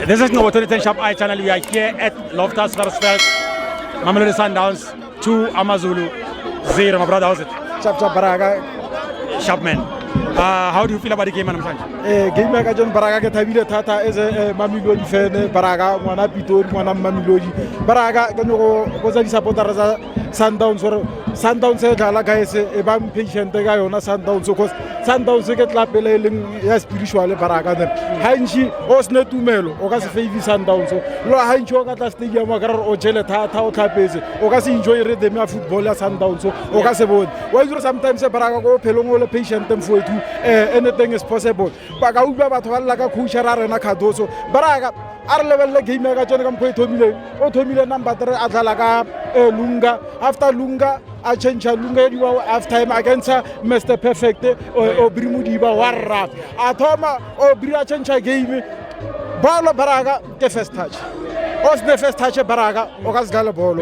This is Novo 2010 Sharp Eye channel. We are here at Loftus Versfeld, Mamelodi Sundowns 2, Amazulu 0. My brother, how's it? Chap Baraga. Sharp man. How do you feel about the game, Manamshan? Game like John Baraga ke thabile thata as a Mamelodi fan. Baraga mwana Pitori mwana Mamelodi. Baraga ke no go tsa di supporters tsa Sundowns or Sundowns e dlala guys e ba impatient ka yona Sundowns because Sundowns ke tla pele ya spiritual Baraga then. Hanchi o sne tumelo o ka se favor Sundowns. Lo hanchi o ka tla stadium ka re o jele thata o tlapetse. O ka se enjoy rhythm ya football ya Sundowns o ka se bone. Wa itse sometimes Baraga go phelong o le patient mfo etu anything is possible. Baka utlwa batho ba lla ka coach ra rena Khadoso Baraga a re lebelle game ka tsone ka mkho o thomile number 3 a dlala ka Lunga after Lunga a change Lunga di wa half time against Mr Perfect o Brimudiba warra a thoma o Bri a change game ball Baraga ke first touch os the first touch Baraga o ka sgala ball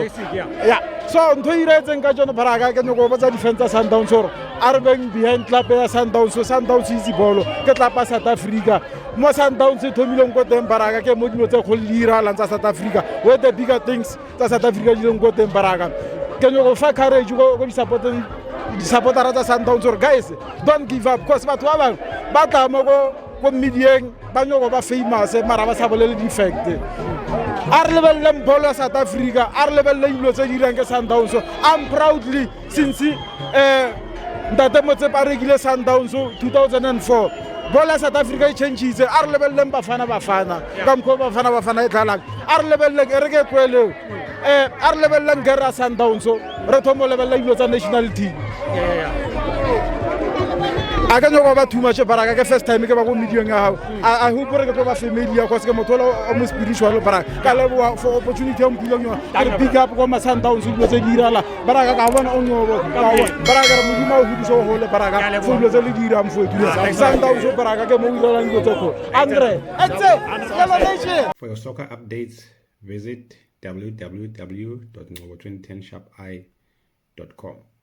yeah so ntho iretseng ka tsone Baraga ke no go botsa defense Sundowns or are being behind club ya Sundowns so Sundowns easy ball ke tlapa South Africa mo Sundowns e thomile go teng Baraga ke mo dilo tse go lira lantsa South Africa where the bigger things tsa South Africa di leng go teng Baraga ke no go fa courage go di supporters tsa Sundowns or guys don't give up because batho ba bang ba tla mo go medieng ba nyogo ba famous mara ba sa bolele defect ar lebelleng bolo South Africa ar lebelleng dilo tse di dirang ke Sundowns so I'm proudly since Ndate motse pa regile Sundowns 2004 bola South Africa e changes ar lebelleng bafana ka mkho bafana e dlalang ar lebelleng e reke kwele ar lebelleng gera Sundowns re thomo lebelleng dilo tsa national team aga no ba too much Baraga ke first time ke ba go medieng ya hao I hope re ke ba family ya cause ke mothola o mo spiritual Baraga ka lebo for opportunity ya mpilong yo ke pick up go ma Sundowns dilo tse di irala Baraga ka bona o nyobo Baraga re modimo o hudiso go le Baraga fo dilo tse le di irang fo etu Sundowns Baraga ke mo irala dilo tse go Andre For your soccer updates visit www.ngobo2010sharpeye.com